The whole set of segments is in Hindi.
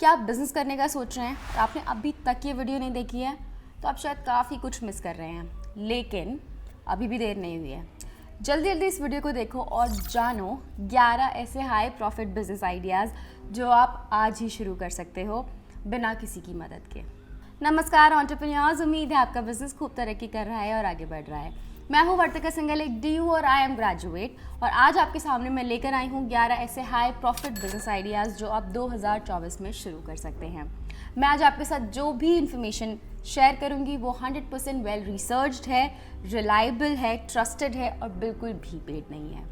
क्या आप बिज़नेस करने का सोच रहे हैं और आपने अभी तक ये वीडियो नहीं देखी है तो आप शायद काफ़ी कुछ मिस कर रहे हैं, लेकिन अभी भी देर नहीं हुई है। जल्दी जल्दी इस वीडियो को देखो और जानो 11 ऐसे हाई प्रॉफिट बिजनेस आइडियाज़ जो आप आज ही शुरू कर सकते हो बिना किसी की मदद के। नमस्कार एंटरप्रेन्योर्स, उम्मीद है आपका बिजनेस खूब तरक्की कर रहा है और आगे बढ़ रहा है। मैं हूँ वर्तिका सिंघल, एक DU और आई एम ग्रेजुएट, और आज आपके सामने मैं लेकर आई हूँ 11 ऐसे हाई प्रॉफिट बिजनेस आइडियाज़ जो आप 2024 में शुरू कर सकते हैं। मैं आज आपके साथ जो भी इंफॉर्मेशन शेयर करूँगी वो 100% वेल रिसर्च्ड है, रिलायबल है, ट्रस्टेड है और बिल्कुल भी पेड नहीं है।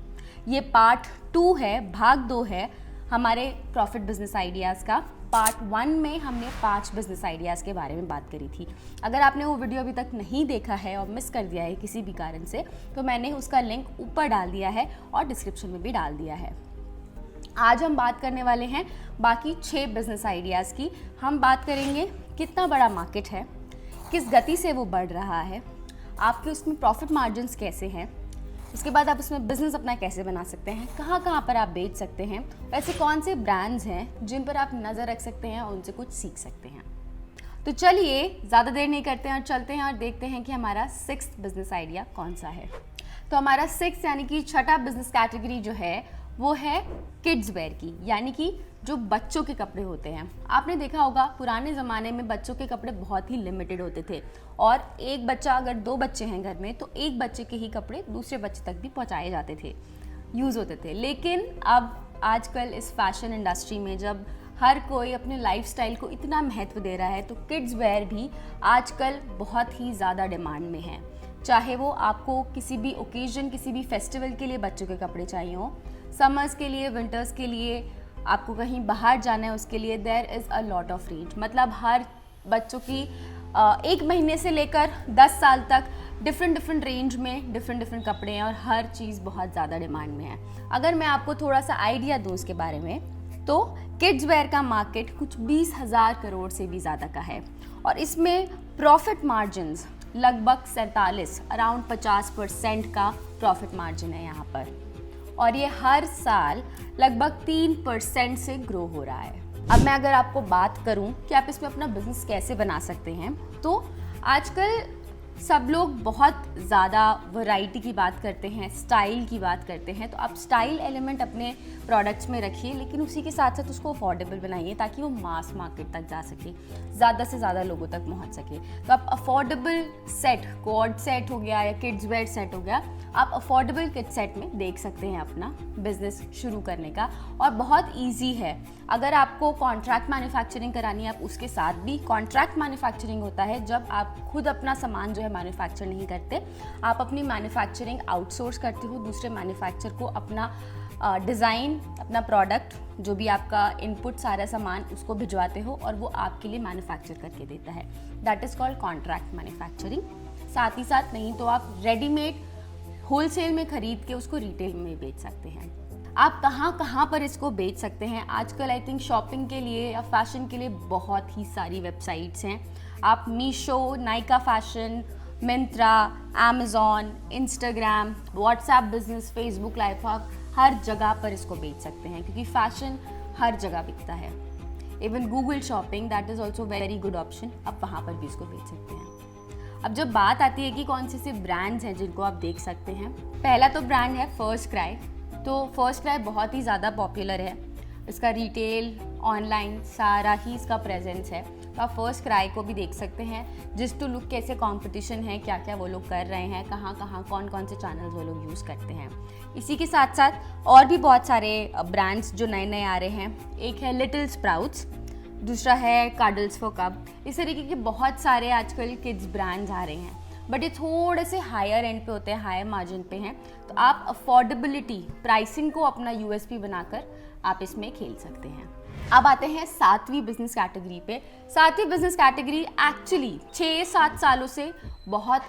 ये पार्ट 2 है, भाग 2 है हमारे प्रॉफिट बिजनेस आइडियाज़ का। पार्ट 1 में हमने 5 बिजनेस आइडियाज़ के बारे में बात करी थी। अगर आपने वो वीडियो अभी तक नहीं देखा है और मिस कर दिया है किसी भी कारण से, तो मैंने उसका लिंक ऊपर डाल दिया है और डिस्क्रिप्शन में भी डाल दिया है। आज हम बात करने वाले हैं बाकी 6 बिजनेस आइडियाज़ की। हम बात करेंगे कितना बड़ा मार्केट है, किस गति से वो बढ़ रहा है, आपके उसमें प्रॉफिट मार्जिन्स कैसे हैं, उसके बाद आप उसमें बिजनेस अपना कैसे बना सकते हैं, कहाँ कहाँ पर आप बेच सकते हैं, ऐसे कौन से ब्रांड्स हैं जिन पर आप नज़र रख सकते हैं और उनसे कुछ सीख सकते हैं। तो चलिए ज़्यादा देर नहीं करते हैं और चलते हैं और देखते हैं कि हमारा 6th बिजनेस आइडिया कौन सा है। तो हमारा 6 यानी कि छठा बिजनेस कैटेगरी जो है वो है किड्स वेयर की, यानी कि जो बच्चों के कपड़े होते हैं। आपने देखा होगा पुराने ज़माने में बच्चों के कपड़े बहुत ही लिमिटेड होते थे और एक बच्चा, अगर 2 बच्चे हैं घर में, तो एक बच्चे के ही कपड़े दूसरे बच्चे तक भी पहुंचाए जाते थे, यूज़ होते थे। लेकिन अब आजकल इस फैशन इंडस्ट्री में जब हर कोई अपने लाइफस्टाइल को इतना महत्व दे रहा है, तो किड्स वेयर भी आजकल बहुत ही ज़्यादा डिमांड में है। चाहे वो आपको किसी भी ओकेजन, किसी भी फेस्टिवल के लिए बच्चों के कपड़े चाहिए हो, समर्स के लिए, विंटर्स के लिए, आपको कहीं बाहर जाना है उसके लिए, there is a lot of range. मतलब हर बच्चों की 1 महीने से लेकर 10 साल तक डिफरेंट रेंज में डिफरेंट कपड़े हैं और हर चीज़ बहुत ज़्यादा डिमांड में है। अगर मैं आपको थोड़ा सा आइडिया दूँ इसके बारे में, तो किड्स वेयर का मार्केट कुछ 20,000 करोड़ से भी ज़्यादा का है और इसमें प्रॉफिट मार्जिन्स लगभग 47, अराउंड 50% का प्रॉफिट मार्जिन है यहाँ पर, और ये हर साल लगभग 3% से ग्रो हो रहा है। अब मैं अगर आपको बात करूं कि आप इसमें अपना बिजनेस कैसे बना सकते हैं, तो आजकल सब लोग बहुत ज़्यादा वैरायटी की बात करते हैं, स्टाइल की बात करते हैं। तो आप स्टाइल एलिमेंट अपने प्रोडक्ट्स में रखिए, लेकिन उसी के साथ साथ उसको अफोर्डेबल बनाइए ताकि वो मास मार्केट तक जा सके, ज़्यादा से ज़्यादा लोगों तक पहुंच सके। तो आप अफोर्डेबल सेट, कॉर्ड सेट हो गया या किड्स वेयर सेट हो गया, आप अफोर्डेबल किड सेट में देख सकते हैं अपना बिजनेस शुरू करने का। और बहुत ईजी है। अगर आपको कॉन्ट्रैक्ट मैन्युफैक्चरिंग करानी है, आप उसके साथ भी, कॉन्ट्रैक्ट मैन्युफैक्चरिंग होता है जब आप खुद अपना सामान जो है मैन्युफैक्चर नहीं करते, आप अपनी मैन्युफैक्चरिंग आउटसोर्स करते हो, दूसरे मैन्युफैक्चर को अपना डिज़ाइन, अपना प्रोडक्ट, जो भी आपका इनपुट सारा सामान, उसको भिजवाते हो और वो आपके लिए मैन्युफैक्चर करके देता है। That is called contract manufacturing. साथ ही साथ नहीं तो आप रेडीमेड होलसेल में खरीद के उसको रिटेल में बेच सकते हैं। आप कहाँ कहाँ पर इसको बेच सकते हैं? आजकल आई थिंक शॉपिंग के लिए या फैशन के लिए बहुत ही सारी वेबसाइट्स हैं। आप Meesho, Nykaa fashion, Myntra, Amazon, Instagram, WhatsApp business, Facebook live, आप हर जगह पर इसको बेच सकते हैं क्योंकि फैशन हर जगह बिकता है। Even Google shopping, that is also very good option, आप वहाँ पर भी इसको बेच सकते हैं। अब जब बात आती है कि कौन से ब्रांड्स हैं जिनको आप देख सकते हैं, पहला तो ब्रांड है फर्स्ट क्राई। तो फर्स्ट क्राई बहुत ही ज़्यादा पॉपुलर है, इसका रिटेल, ऑनलाइन सारा ही इसका प्रेजेंस है। तो आप फर्स्ट क्राई को भी देख सकते हैं। जिस टू लुक कैसे कंपटीशन है, क्या क्या वो लोग कर रहे हैं, कहाँ कहाँ कौन से चैनल्स वो लोग यूज़ करते हैं। इसी के साथ साथ और भी बहुत सारे ब्रांड्स जो नए नए आ रहे हैं। एक है लिटिल स्प्राउट्स, दूसरा है काडल्स फॉर कब। इस तरीके के बहुत सारे आजकल किड्स ब्रांड्स आ रहे हैं, बट ये थोड़े से हायर एंड पे होते हैं, हायर मार्जिन पे हैं। तो आप अफोर्डेबिलिटी, प्राइसिंग को अपना USP बनाकर आप इसमें खेल सकते हैं। अब आते हैं 7वीं बिजनेस कैटेगरी पे। 7वीं बिजनेस कैटेगरी एक्चुअली 6-7 सालों से बहुत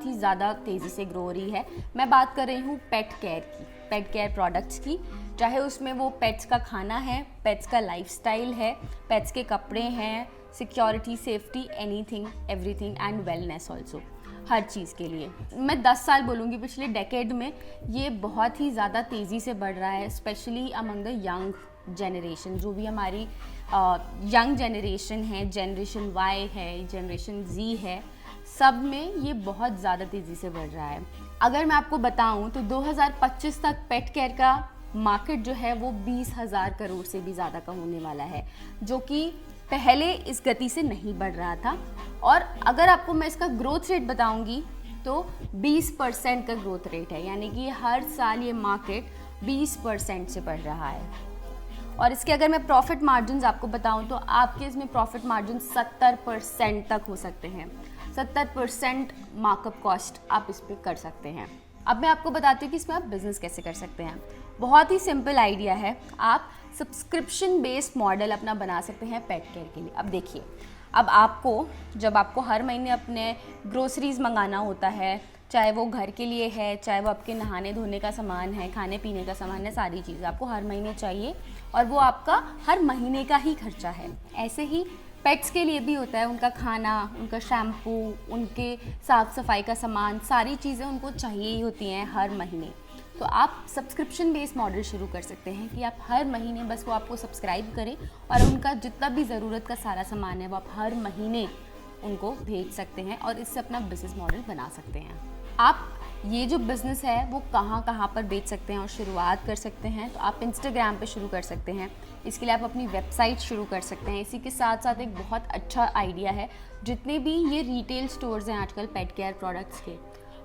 ही ज़्यादा तेज़ी से ग्रो हो रही है। मैं बात कर रही हूँ पेट केयर की, पेट केयर प्रोडक्ट्स की। चाहे उसमें वो पेट्स का खाना है, पेट्स का लाइफस्टाइल है, पेट्स के कपड़े हैं, security, safety, anything, everything and wellness also, हर चीज़ के लिए। मैं 10 साल बोलूँगी, पिछले डेकेड में ये बहुत ही ज़्यादा तेज़ी से बढ़ रहा है, specially among the young generation, जो भी हमारी यंग जनरेशन है, जनरेशन वाई है, जनरेशन जी है, सब में ये बहुत ज़्यादा तेज़ी से बढ़ रहा है। अगर मैं आपको बताऊं तो 2025 तक पेट केयर का मार्केट जो है वो 20,000 करोड़ से भी ज़्यादा का होने वाला है, जो कि पहले इस गति से नहीं बढ़ रहा था। और अगर आपको मैं इसका ग्रोथ रेट बताऊंगी तो 20% का ग्रोथ रेट है, यानी कि हर साल ये मार्केट 20% से बढ़ रहा है। और इसके अगर मैं प्रॉफिट मार्जिन आपको बताऊं तो आपके इसमें प्रॉफिट मार्जिन 70% तक हो सकते हैं। 70% मार्कअप कॉस्ट आप इस पर कर सकते हैं। अब मैं आपको बताती हूँ कि इसमें आप बिज़नेस कैसे कर सकते हैं। बहुत ही सिंपल आइडिया है, आप सब्सक्रिप्शन बेस्ड मॉडल अपना बना सकते हैं पेट केयर के लिए। अब देखिए, अब जब आपको हर महीने अपने ग्रोसरीज मंगाना होता है, चाहे वो घर के लिए है, चाहे वो आपके नहाने धोने का सामान है, खाने पीने का सामान है, सारी चीज़ आपको हर महीने चाहिए और वो आपका हर महीने का ही खर्चा है। ऐसे ही पेट्स के लिए भी होता है, उनका खाना, उनका शैम्पू, उनके साफ़ सफाई का सामान, सारी चीज़ें उनको चाहिए ही होती हैं हर महीने। तो आप सब्सक्रिप्शन बेस्ड मॉडल शुरू कर सकते हैं कि आप हर महीने बस वो आपको सब्सक्राइब करें और उनका जितना भी ज़रूरत का सारा सामान है वो आप हर महीने उनको भेज सकते हैं और इससे अपना बिज़नेस मॉडल बना सकते हैं। आप ये जो बिज़नेस है वो कहाँ पर बेच सकते हैं और शुरुआत कर सकते हैं, तो आप इंस्टाग्राम पे शुरू कर सकते हैं। इसके लिए आप अपनी वेबसाइट शुरू कर सकते हैं। इसी के साथ साथ एक बहुत अच्छा आइडिया है, जितने भी ये रिटेल स्टोर्स हैं आजकल पेट केयर प्रोडक्ट्स के,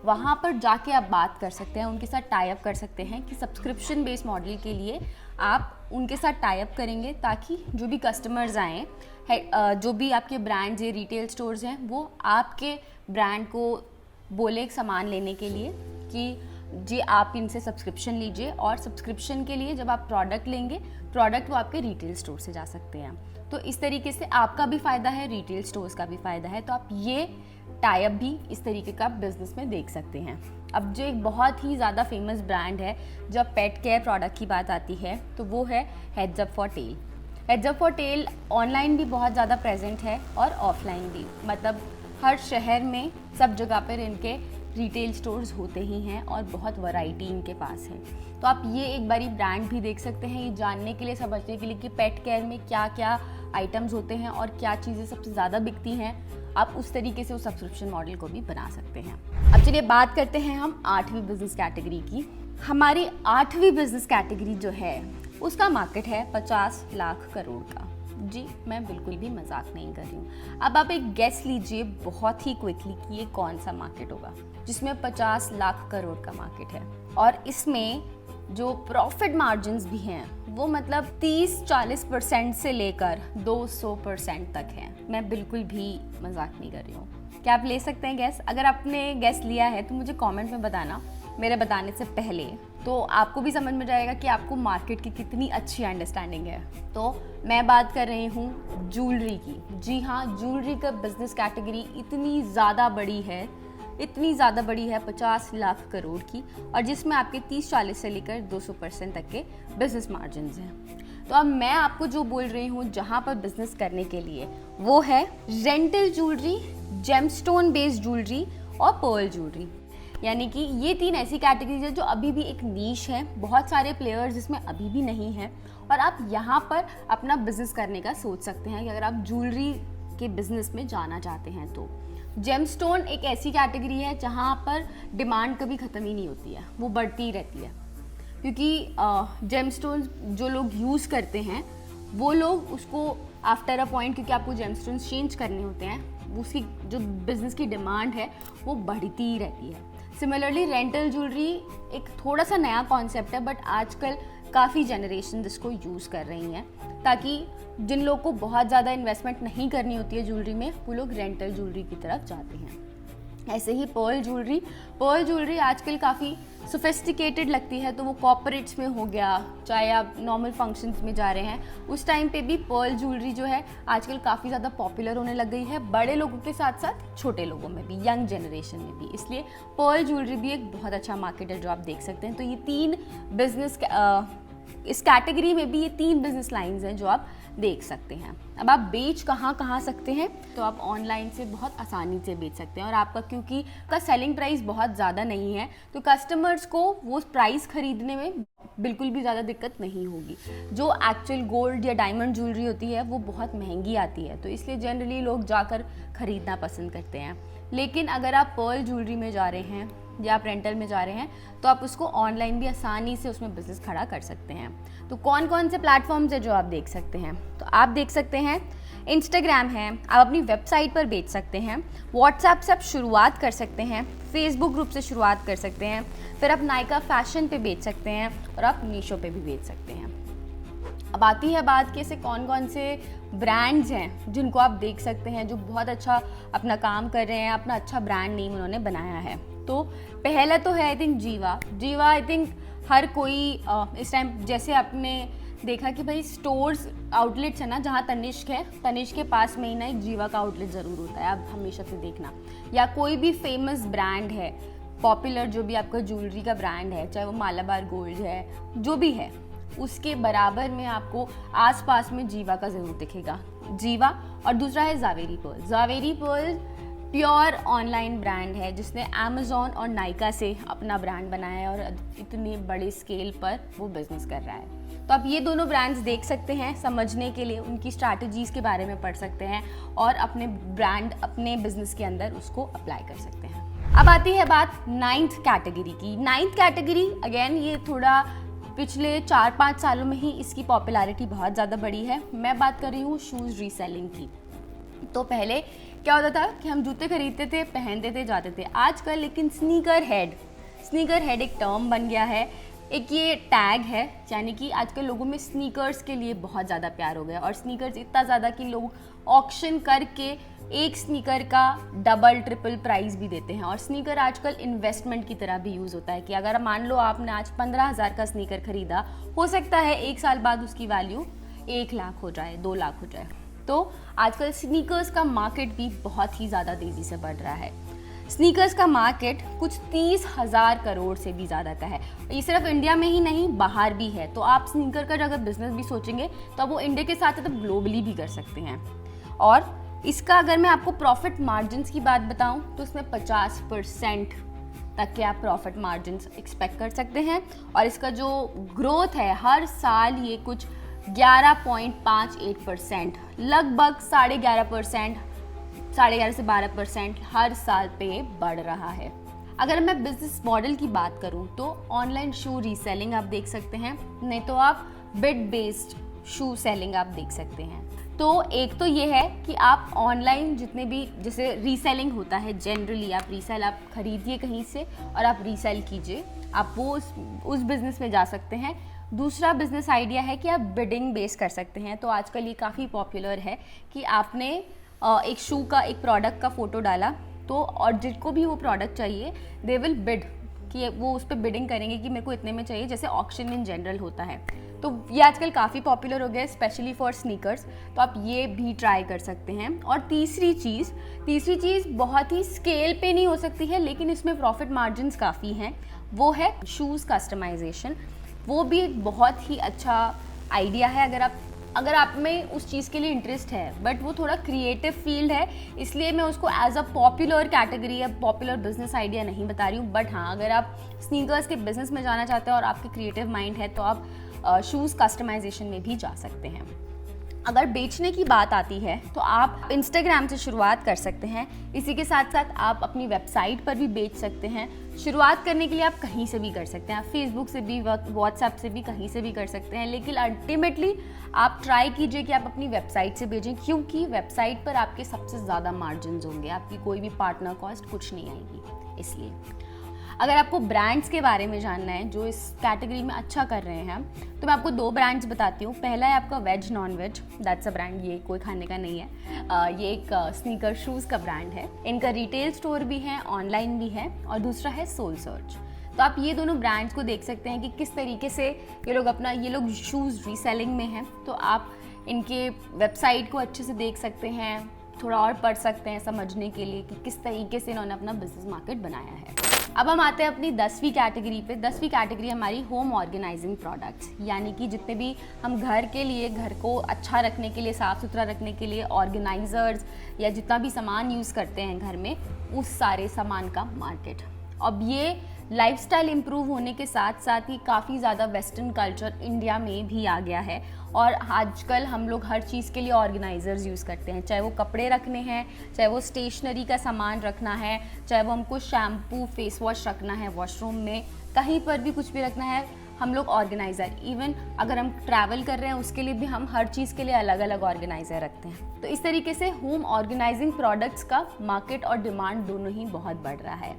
वहाँ पर जाके आप बात कर सकते हैं, उनके साथ टाई अप कर सकते हैं कि सब्सक्रिप्शन बेस्ड मॉडल के लिए आप उनके साथ टाई अप करेंगे, ताकि जो भी कस्टमर्स आएँ, जो भी आपके ब्रांड्स या रिटेल स्टोर्स हैं, वो आपके ब्रांड को बोले एक सामान लेने के लिए कि जी आप इनसे सब्सक्रिप्शन लीजिए, और सब्सक्रिप्शन के लिए जब आप प्रोडक्ट लेंगे, प्रोडक्ट वो आपके रिटेल स्टोर से जा सकते हैं। तो इस तरीके से आपका भी फ़ायदा है, रिटेल स्टोर्स का भी फ़ायदा है। तो आप ये टाई अप भी इस तरीके का बिजनेस में देख सकते हैं। अब जो एक बहुत ही ज़्यादा फेमस ब्रांड है जब पेट केयर प्रोडक्ट की बात आती है, तो वो है heads up for tail. Heads up for tail online भी बहुत ज़्यादा प्रेजेंट है और ऑफलाइन भी, मतलब हर शहर में सब जगह पर इनके रिटेल स्टोर्स होते ही हैं और बहुत वैरायटी इनके पास है। तो आप ये एक बारी ब्रांड भी देख सकते हैं, ये जानने के लिए, समझने के लिए कि पेट केयर में क्या क्या आइटम्स होते हैं और क्या चीज़ें सबसे ज़्यादा बिकती हैं। आप उस तरीके से उस सब्सक्रिप्शन मॉडल को भी बना सकते हैं। अब चलिए बात करते हैं हम 8वीं बिजनेस कैटेगरी की। हमारी 8वीं बिजनेस कैटेगरी जो है उसका मार्केट है 50 लाख करोड़ का। जी मैं बिल्कुल भी मजाक नहीं कर रही हूँ। अब आप एक गेस लीजिए बहुत ही क्विकली कि ये कौन सा मार्केट होगा जिसमें 50 लाख करोड़ का मार्केट है, और इसमें जो प्रॉफिट मार्जिन्स भी हैं वो मतलब 30-40% से लेकर 200% तक है। मैं बिल्कुल भी मजाक नहीं कर रही हूँ। क्या आप ले सकते हैं गैस? अगर आपने गैस लिया है तो मुझे कमेंट में बताना मेरे बताने से पहले, तो आपको भी समझ में जाएगा कि आपको मार्केट की कितनी अच्छी अंडरस्टैंडिंग है। तो मैं बात कर रही हूँ ज्वेलरी की। जी हाँ, ज्वेलरी का बिजनेस कैटेगरी इतनी ज़्यादा बड़ी है, इतनी ज़्यादा बड़ी है 50 लाख करोड़ की, और जिसमें आपके 30-40 से लेकर 200% तक के बिजनेस मार्जिन हैं। तो अब मैं आपको जो बोल रही हूँ जहाँ पर बिजनेस करने के लिए, वो है rental jewellery, gemstone based jewellery और पर्ल ज्वेलरी। यानी कि ये 3 ऐसी कैटेगरीज है जो अभी भी एक नीश है, बहुत सारे प्लेयर्स इसमें अभी भी नहीं हैं, और आप यहाँ पर अपना बिजनेस करने का सोच सकते हैं कि अगर आप ज्वेलरी के बिजनेस में जाना चाहते हैं। तो जेमस्टोन एक ऐसी कैटेगरी है जहाँ पर डिमांड कभी ख़त्म ही नहीं होती है, वो बढ़ती ही रहती है, क्योंकि जेमस्टोन जो लोग यूज़ करते हैं वो लोग उसको आफ्टर अ पॉइंट, क्योंकि आपको जेमस्टोन चेंज करने होते हैं, उसकी जो बिज़नेस की डिमांड है वो बढ़ती ही रहती है। सिमिलरली रेंटल ज्वेलरी एक थोड़ा सा नया कॉन्सेप्ट है, बट आजकल काफ़ी जनरेशन इसको यूज़ कर रही हैं, ताकि जिन लोगों को बहुत ज़्यादा इन्वेस्टमेंट नहीं करनी होती है ज्वेलरी में, वो लोग रेंटल ज्वेलरी की तरफ जाते हैं। ऐसे ही पर्ल ज्वेलरी आजकल काफ़ी सोफिस्टिकेटेड लगती है, तो वो कॉर्पोरेट्स में हो गया, चाहे आप नॉर्मल फंक्शंस में जा रहे हैं, उस टाइम पे भी पर्ल ज्वेलरी जो है आजकल काफ़ी ज़्यादा पॉपुलर होने लग गई है, बड़े लोगों के साथ साथ छोटे लोगों में भी, यंग जनरेशन में भी। इसलिए पर्ल ज्वेलरी भी एक बहुत अच्छा मार्केट है जो आप देख सकते हैं। तो ये 3 बिजनेस इस कैटेगरी में भी ये 3 बिजनेस लाइंस हैं जो आप देख सकते हैं। अब आप बेच कहाँ सकते हैं, तो आप ऑनलाइन से बहुत आसानी से बेच सकते हैं। और आपका क्योंकि का सेलिंग प्राइस बहुत ज़्यादा नहीं है, तो कस्टमर्स को वो प्राइस खरीदने में बिल्कुल भी ज़्यादा दिक्कत नहीं होगी। जो एक्चुअल गोल्ड या डायमंड ज्वेलरी होती है वो बहुत महंगी आती है, तो इसलिए जनरली लोग जाकर ख़रीदना पसंद करते हैं। लेकिन अगर आप पर्ल ज्वेलरी में जा रहे हैं या आप रेंटल में जा रहे हैं, तो आप उसको ऑनलाइन भी आसानी से उसमें बिजनेस खड़ा कर सकते हैं। तो कौन कौन से प्लेटफॉर्म्स है जो आप देख सकते हैं, तो आप देख सकते हैं इंस्टाग्राम है, आप अपनी वेबसाइट पर बेच सकते हैं, व्हाट्सएप से आप शुरुआत कर सकते हैं, फेसबुक ग्रुप से शुरुआत कर सकते हैं, फिर आप नायका फैशन पे बेच सकते हैं और आप मीशो पे भी बेच सकते हैं। अब आती है बात कि ऐसे कौन कौन से ब्रांड्स हैं जिनको आप देख सकते हैं जो बहुत अच्छा अपना काम कर रहे हैं, अपना अच्छा ब्रांड नेम उन्होंने बनाया है। तो पहला तो है आई थिंक जीवा आई थिंक हर कोई इस टाइम, जैसे आपने देखा कि भाई स्टोर्स आउटलेट्स है ना, जहाँ तनिष्क है, तनिष्क के पास में ही ना एक जीवा का आउटलेट ज़रूर होता है, आप हमेशा से देखना। या कोई भी फेमस ब्रांड है, पॉपुलर जो भी आपका ज्वेलरी का ब्रांड है, चाहे वो मालाबार गोल्ड है, जो भी है, उसके बराबर में आपको आसपास में जीवा का ज़रूर दिखेगा, जीवा। और दूसरा है Zaveri Perl pure online brand है जिसने अमेज़ॉन और नायका से अपना ब्रांड बनाया है और इतने बड़े स्केल पर वो बिज़नेस कर रहा है। तो आप ये दोनों ब्रांड्स देख सकते हैं, समझने के लिए उनकी स्ट्रैटेजीज़ के बारे में पढ़ सकते हैं और अपने ब्रांड, अपने बिजनेस के अंदर उसको अप्लाई कर सकते हैं। अब आती है बात 9th कैटेगरी की। 9th कैटेगरी अगेन ये थोड़ा पिछले 4-5 सालों में ही इसकी पॉपुलैरिटी बहुत ज़्यादा बढ़ी है। मैं बात कर रही हूँ शूज़ रीसेलिंग की। तो पहले क्या होता था कि हम जूते खरीदते थे, पहनते थे, जाते थे। आजकल लेकिन स्नीकर हेड एक टर्म बन गया है, एक ये टैग है, यानी कि आजकल लोगों में स्नीकर्स के लिए बहुत ज़्यादा प्यार हो गया और स्नीकर्स इतना ज़्यादा कि लोग ऑक्शन करके एक स्नीकर का डबल ट्रिपल प्राइस भी देते हैं। और स्नीकर आजकल इन्वेस्टमेंट की तरह भी यूज़ होता है कि अगर मान लो आपने आज 15,000 का स्नीकर खरीदा, हो सकता है 1 साल बाद उसकी वैल्यू 1 लाख हो जाए, 2 लाख हो जाए। तो आजकल स्नीकर्स का मार्केट भी बहुत ही ज़्यादा तेज़ी से बढ़ रहा है। स्नीकर्स का मार्केट कुछ 30,000 करोड़ से भी ज़्यादा का है। ये सिर्फ इंडिया में ही नहीं, बाहर भी है। तो आप स्नीकर का अगर बिजनेस भी सोचेंगे तो आप वो इंडिया के साथ साथ ग्लोबली भी कर सकते हैं। और इसका अगर मैं आपको प्रॉफिट मार्जिन्स की बात बताऊं तो इसमें 50% तक के आप प्रॉफिट मार्जिन्स एक्सपेक्ट कर सकते हैं। और इसका जो ग्रोथ है हर साल ये कुछ 11.58%, लगभग 11.5%, 11.5 से 12% हर साल पे बढ़ रहा है। अगर मैं बिजनेस मॉडल की बात करूं तो ऑनलाइन शू रीसेलिंग आप देख सकते हैं, नहीं तो आप बिड बेस्ड शू सेलिंग आप देख सकते हैं। तो एक तो ये है कि आप ऑनलाइन जितने भी जैसे रीसेलिंग होता है, जनरली आप खरीदिए कहीं से और आप रीसेल कीजिए, आप वो उस बिज़नेस में जा सकते हैं। दूसरा बिज़नेस आइडिया है कि आप बिडिंग बेस कर सकते हैं। तो आजकल ये काफ़ी पॉपुलर है कि आपने एक शू का, एक प्रोडक्ट का फ़ोटो डाला, तो और जिनको भी वो प्रोडक्ट चाहिए दे विल बिड, कि वो उस पर बिडिंग करेंगे कि मेरे को इतने में चाहिए, जैसे ऑक्शन इन जनरल होता है। तो ये आजकल काफ़ी पॉपुलर हो गया है, स्पेशली फॉर स्नीकर्स। तो आप ये भी ट्राई कर सकते हैं। और तीसरी चीज़ बहुत ही स्केल पे नहीं हो सकती है, लेकिन इसमें प्रॉफिट मार्जिन्स काफ़ी हैं, वो है शूज़ कस्टमाइजेशन। वो भी एक बहुत ही अच्छा आइडिया है अगर आप में उस चीज़ के लिए इंटरेस्ट है, बट वो थोड़ा क्रिएटिव फील्ड है, इसलिए मैं उसको एज अ पॉपुलर कैटेगरी या पॉपुलर बिजनेस आइडिया नहीं बता रही हूँ। बट हाँ, अगर आप स्नीकर्स के बिजनेस में जाना चाहते हैं और आपके क्रिएटिव माइंड है तो आप शूज़ कस्टमाइजेशन में भी जा सकते हैं। अगर बेचने की बात आती है तो आप इंस्टाग्राम से शुरुआत कर सकते हैं, इसी के साथ साथ आप अपनी वेबसाइट पर भी बेच सकते हैं। शुरुआत करने के लिए आप कहीं से भी कर सकते हैं, आप फेसबुक से भी, व्हाट्सएप से भी, कहीं से भी कर सकते हैं। लेकिन अल्टीमेटली आप ट्राई कीजिए कि आप अपनी वेबसाइट से बेचें, क्योंकि वेबसाइट पर आपके सबसे ज़्यादा मार्जिन होंगे, आपकी कोई भी पार्टनर कॉस्ट कुछ नहीं आएगी। इसलिए अगर आपको ब्रांड्स के बारे में जानना है जो इस कैटेगरी में अच्छा कर रहे हैं, तो मैं आपको 2 ब्रांड्स बताती हूँ। पहला है आपका veg non veg, that's a brand, ये कोई खाने का नहीं है, ये एक स्नीकर शूज़ का ब्रांड है। इनका रिटेल स्टोर भी है, ऑनलाइन भी है। और दूसरा है सोल सर्च। तो आप ये दोनों ब्रांड्स को देख सकते हैं कि किस तरीके से ये लोग शूज़ रीसेलिंग में हैं। तो आप इनके वेबसाइट को अच्छे से देख सकते हैं, थोड़ा और पढ़ सकते हैं समझने के लिए कि किस तरीके से इन्होंने अपना बिजनेस मार्केट बनाया है। अब हम आते हैं अपनी 10वीं कैटेगरी पे। 10वीं कैटेगरी हमारी होम ऑर्गेनाइजिंग प्रोडक्ट्स, यानी कि जितने भी हम घर के लिए, घर को अच्छा रखने के लिए, साफ़ सुथरा रखने के लिए ऑर्गेनाइजर्स या जितना भी सामान यूज़ करते हैं घर में, उस सारे सामान का मार्केट। अब ये लाइफस्टाइल इम्प्रूव होने के साथ साथ ही काफ़ी ज़्यादा वेस्टर्न कल्चर इंडिया में भी आ गया है और आजकल हम लोग हर चीज़ के लिए ऑर्गेनाइजर्स यूज़ करते हैं, चाहे वो कपड़े रखने हैं, चाहे वो स्टेशनरी का सामान रखना है, चाहे वो हमको शैम्पू फेस वॉश रखना है वॉशरूम में, कहीं पर भी कुछ भी रखना है, हम लोग ऑर्गेनाइज़र, इवन अगर हम ट्रैवल कर रहे हैं उसके लिए भी हम हर चीज़ के लिए अलग अलग ऑर्गेनाइज़र रखते हैं। तो इस तरीके से होम ऑर्गेनाइजिंग प्रोडक्ट्स का मार्केट और डिमांड दोनों ही बहुत बढ़ रहा है।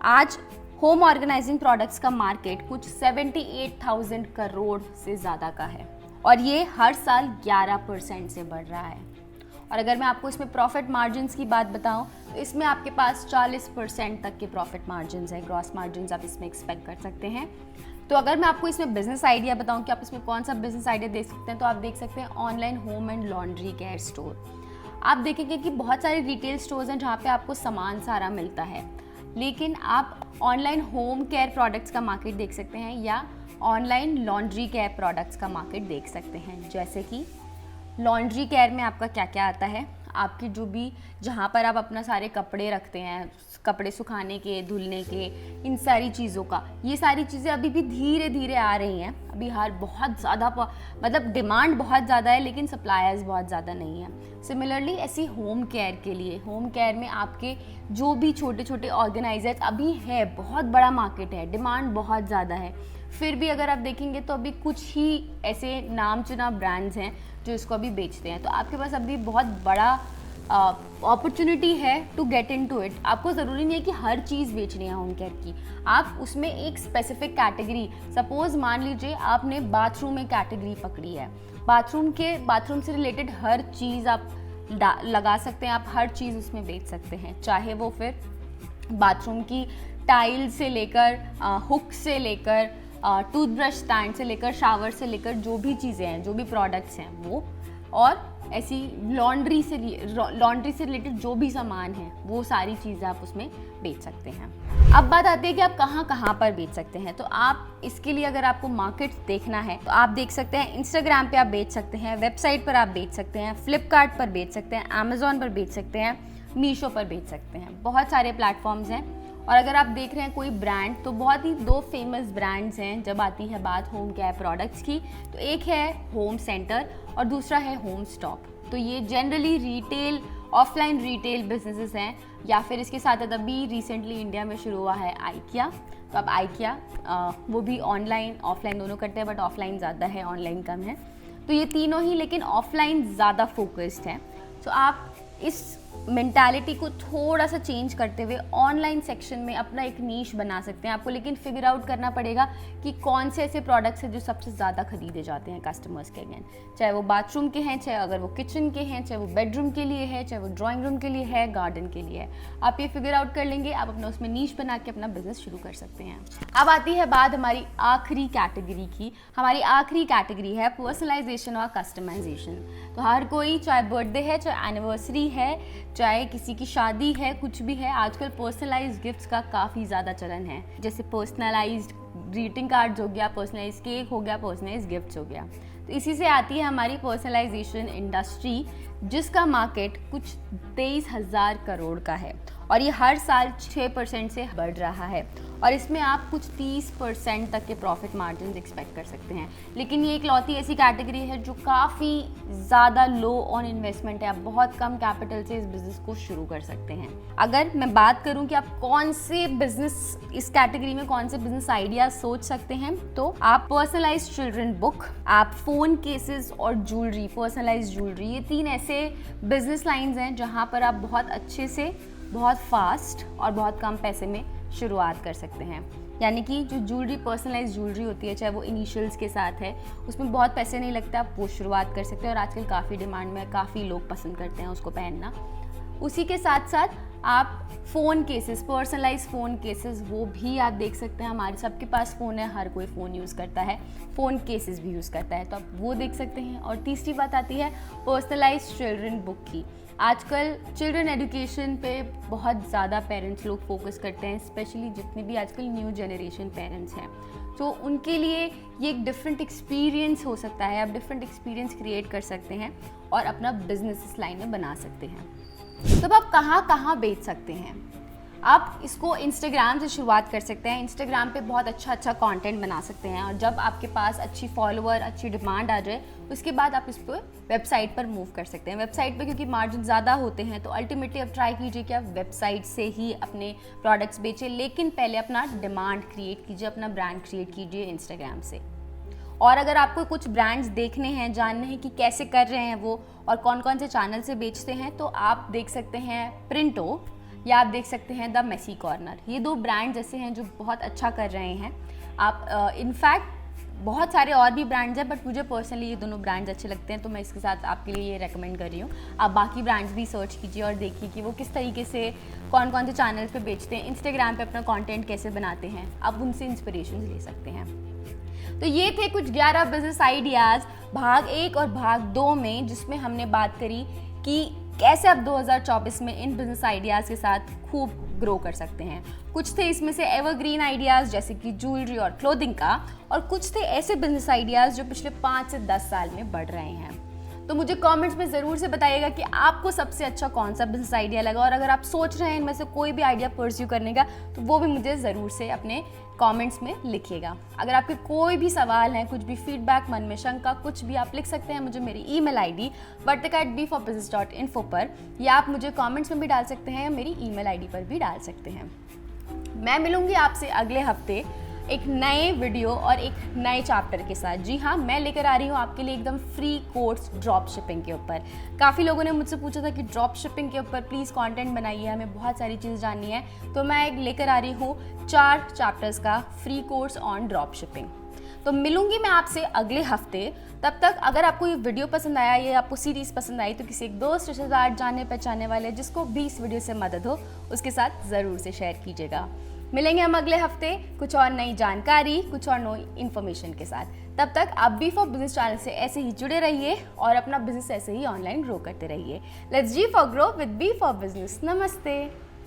आज होम ऑर्गेनाइजिंग प्रोडक्ट्स का मार्केट कुछ 78,000 करोड़ से ज़्यादा का है और ये हर साल 11% से बढ़ रहा है। और अगर मैं आपको इसमें प्रॉफिट मार्जिन्स की बात बताऊं तो इसमें आपके पास 40% तक के प्रॉफिट मार्जिन्स है, ग्रॉस मार्जिन्स आप इसमें एक्सपेक्ट कर सकते हैं। तो अगर मैं आपको इसमें बिजनेस आइडिया बताऊं कि आप इसमें कौन सा बिजनेस आइडिया देख सकते हैं, तो आप देख सकते हैं online home and laundry care store. आप देखेंगे कि बहुत सारे रिटेल स्टोर्स हैं जहाँ पे आपको सामान सारा मिलता है, लेकिन आप ऑनलाइन होम केयर प्रोडक्ट्स का मार्केट देख सकते हैं या ऑनलाइन लॉन्ड्री केयर प्रोडक्ट्स का मार्केट देख सकते हैं। जैसे कि लॉन्ड्री केयर में आपका क्या क्या आता है, आपकी जो भी जहाँ पर आप अपना सारे कपड़े रखते हैं, कपड़े सुखाने के, धुलने के, इन सारी चीज़ों का, ये सारी चीज़ें अभी भी धीरे धीरे आ रही हैं। अभी हर बहुत ज़्यादा मतलब डिमांड बहुत ज़्यादा है लेकिन सप्लायर्स बहुत ज़्यादा नहीं है। सिमिलरली ऐसी होम केयर के लिए, होम केयर में आपके जो भी छोटे छोटे ऑर्गेनाइजर्स अभी है, बहुत बड़ा मार्केट है, डिमांड बहुत ज़्यादा है। फिर भी अगर आप देखेंगे तो अभी कुछ ही ऐसे नाम चुना ब्रांड्स हैं जो इसको अभी बेचते हैं। तो आपके पास अभी बहुत बड़ा अपॉर्चुनिटी है to get into it. आपको ज़रूरी नहीं है कि हर चीज़ बेचनी है होम केयर की, आप उसमें एक स्पेसिफिक कैटेगरी, सपोज मान लीजिए आपने बाथरूम में कैटेगरी पकड़ी है, बाथरूम से रिलेटेड हर चीज़ आप लगा सकते हैं, आप हर चीज़ उसमें बेच सकते हैं, चाहे वो फिर बाथरूम की टाइल से लेकर हुक से लेकर टूथब्रश स्टैंड से लेकर शावर से लेकर जो भी चीज़ें हैं, जो भी प्रोडक्ट्स हैं वो, और ऐसी लॉन्ड्री से रिलेटेड जो भी सामान है वो सारी चीज़ें आप उसमें बेच सकते हैं। अब बात आती है कि आप कहाँ कहाँ पर बेच सकते हैं। तो आप इसके लिए अगर आपको मार्केट देखना है तो आप देख सकते हैं इंस्टाग्राम पे आप बेच सकते हैं, वेबसाइट पर आप बेच सकते हैं, फ्लिपकार्ट पर बेच सकते हैं, अमेज़ॉन पर बेच सकते हैं, मीशो पर बेच सकते हैं, बहुत सारे प्लेटफॉर्म्स हैं। और अगर आप देख रहे हैं कोई ब्रांड, तो बहुत ही 2 फेमस ब्रांड्स हैं जब आती है बात होम केयर प्रोडक्ट्स की। तो एक है होम सेंटर और दूसरा है होम स्टॉप। तो ये generally retail, offline retail businesses हैं, या फिर इसके साथ अभी रिसेंटली इंडिया में शुरू हुआ है आइकिया। तो अब आइकिया वो भी ऑनलाइन ऑफलाइन दोनों करते हैं, बट ऑफलाइन ज़्यादा है, ऑनलाइन कम है। तो ये तीनों ही लेकिन ऑफलाइन ज़्यादा फोकस्ड हैं। तो आप इस मेंटालिटी को थोड़ा सा चेंज करते हुए ऑनलाइन सेक्शन में अपना एक नीश बना सकते हैं। आपको लेकिन फिगर आउट करना पड़ेगा कि कौन से ऐसे प्रोडक्ट्स हैं जो सबसे ज़्यादा खरीदे जाते हैं कस्टमर्स के अगेन, चाहे वो बाथरूम के हैं, चाहे अगर वो किचन के हैं, चाहे वो बेडरूम के लिए है, चाहे वो ड्राइंग रूम के लिए है, गार्डन के लिए है। आप ये फिगर आउट कर लेंगे, आप अपना उसमें नीश बना के अपना बिजनेस शुरू कर सकते हैं। अब आती है बात हमारी आखिरी कैटेगरी की। हमारी आखिरी कैटेगरी है पर्सनलाइजेशन और कस्टमाइजेशन। तो हर कोई, चाहे बर्थडे है, चाहे एनिवर्सरी है, चाहे किसी की शादी है, कुछ भी है, आजकल पर्सनलाइज्ड गिफ्ट्स का काफ़ी ज़्यादा चलन है। जैसे पर्सनलाइज्ड ग्रीटिंग कार्ड्स हो गया, पर्सनलाइज्ड केक हो गया, पर्सनलाइज्ड गिफ्ट्स हो गया। तो इसी से आती है हमारी पर्सनलाइजेशन इंडस्ट्री, जिसका मार्केट कुछ 23,000 करोड़ का है और ये हर साल 6% से बढ़ रहा है और इसमें आप कुछ 30% तक के प्रॉफिट मार्जिन एक्सपेक्ट कर सकते हैं। लेकिन ये इकलौती ऐसी कैटेगरी है जो काफ़ी ज़्यादा लो ऑन इन्वेस्टमेंट है। आप बहुत कम कैपिटल से इस बिज़नेस को शुरू कर सकते हैं। अगर मैं बात करूं कि आप कौन से बिज़नेस, इस कैटेगरी में कौन से बिज़नेस आइडिया सोच सकते हैं, तो आप पर्सनलाइज्ड चिल्ड्रन बुक, आप फ़ोन केसेस और ज्वेलरी, पर्सनलाइज्ड ज्वेलरी, ये 3 ऐसे बिज़नेस लाइन्स हैं जहाँ पर आप बहुत अच्छे से, बहुत फास्ट और बहुत कम पैसे में शुरुआत कर सकते हैं। यानी कि जो ज्वेलरी, पर्सनलाइज्ड ज्वेलरी होती है, चाहे वो इनिशियल्स के साथ है, उसमें बहुत पैसे नहीं लगते, आप वो शुरुआत कर सकते हैं और आजकल काफ़ी डिमांड में, काफ़ी लोग पसंद करते हैं उसको पहनना। उसी के साथ साथ आप phone cases, personalise phone cases, वो भी आप देख सकते हैं। हमारे सबके पास फ़ोन है, हर कोई फ़ोन यूज़ करता है, फ़ोन केसेस भी यूज़ करता है, तो आप वो देख सकते हैं। और तीसरी बात आती है पर्सनलाइज चिल्ड्रन बुक की। आजकल चिल्ड्रन एजुकेशन पे बहुत ज़्यादा पेरेंट्स लोग फोकस करते हैं, स्पेशली जितने भी आजकल न्यू जनरेशन पेरेंट्स हैं, तो उनके लिए ये एक डिफरेंट एक्सपीरियंस हो सकता है। आप डिफरेंट एक्सपीरियंस क्रिएट कर सकते हैं और अपना बिजनेस इस लाइन में बना सकते हैं। तो अब आप कहाँ कहाँ बेच सकते हैं? आप इसको इंस्टाग्राम से शुरुआत कर सकते हैं। इंस्टाग्राम पे बहुत अच्छा कंटेंट बना सकते हैं, और जब आपके पास अच्छी फॉलोअर, अच्छी डिमांड आ जाए, उसके बाद आप इस पर वेबसाइट पर मूव कर सकते हैं। वेबसाइट पे क्योंकि मार्जिन ज़्यादा होते हैं, तो अल्टीमेटली आप ट्राई कीजिए कि आप वेबसाइट से ही अपने प्रोडक्ट्स बेचें, लेकिन पहले अपना डिमांड क्रिएट कीजिए, अपना ब्रांड क्रिएट कीजिए इंस्टाग्राम से। और अगर आपको कुछ ब्रांड्स देखने हैं, जानने हैं कि कैसे कर रहे हैं वो और कौन कौन से चैनल से बेचते हैं, तो आप देख सकते हैं प्रिंटो, या आप देख सकते हैं द मेसी कॉर्नर। ये 2 ब्रांड्स ऐसे हैं जो बहुत अच्छा कर रहे हैं। आप इनफैक्ट बहुत सारे और भी ब्रांड्स हैं, बट मुझे पर्सनली ये दोनों ब्रांड्स अच्छे लगते हैं, तो मैं इसके साथ आपके लिए ये रेकमेंड कर रही हूँ। आप बाकी ब्रांड्स भी सर्च कीजिए और देखिए कि वो किस तरीके से कौन कौन से चैनल्स पे बेचते हैं, इंस्टाग्राम पे अपना कंटेंट कैसे बनाते हैं, आप उनसे इंस्पिरेशन ले सकते हैं। तो ये थे कुछ 11 बिजनेस आइडियाज़ भाग 1 और भाग 2 में, जिसमें हमने बात करी कि कैसे आप 2024 में इन बिजनेस आइडियाज़ के साथ खूब ग्रो कर सकते हैं। कुछ थे इसमें से एवरग्रीन आइडियाज़ जैसे कि ज्वेलरी और क्लोथिंग का, और कुछ थे ऐसे बिजनेस आइडियाज़ जो पिछले 5 से 10 साल में बढ़ रहे हैं। तो मुझे कमेंट्स में ज़रूर से बताइएगा कि आपको सबसे अच्छा कौन सा बिजनेस आइडिया लगा, और अगर आप सोच रहे हैं इनमें से कोई भी आइडिया परस्यू करने का, तो वो भी मुझे ज़रूर से अपने कमेंट्स में लिखिएगा। अगर आपके कोई भी सवाल हैं, कुछ भी फीडबैक, मन में शंका, कुछ भी आप लिख सकते हैं मुझे मेरी ईमेल आईडी vartika@b4business.info पर, या आप मुझे कमेंट्स में भी डाल सकते हैं या मेरी ईमेल आईडी पर भी डाल सकते हैं। मैं मिलूंगी आपसे अगले हफ्ते एक नए वीडियो और एक नए चैप्टर के साथ। जी हाँ, मैं लेकर आ रही हूँ आपके लिए एकदम फ्री कोर्स ड्रॉप शिपिंग के ऊपर। काफ़ी लोगों ने मुझसे पूछा था कि ड्रॉप शिपिंग के ऊपर प्लीज़ कंटेंट बनाइए, हमें बहुत सारी चीज़ जाननी है, तो मैं एक लेकर आ रही हूँ 4 चैप्टर्स का free course on drop shipping. तो मिलूंगी मैं आपसे अगले हफ्ते। तब तक अगर आपको ये वीडियो पसंद आया, ये आपको सीरीज़ पसंद आई, तो किसी एक दोस्त, रिश्तेदार, जानने पहचानने वाले जिसको भी इस वीडियो से मदद हो, उसके साथ ज़रूर से शेयर कीजिएगा। मिलेंगे हम अगले हफ्ते कुछ और नई जानकारी, कुछ और नई इन्फॉर्मेशन के साथ। तब तक आप B4 चैनल से ऐसे ही जुड़े रहिए और अपना बिजनेस ऐसे ही ऑनलाइन ग्रो करते रहिए। Let's G4 grow with B4 business. नमस्ते।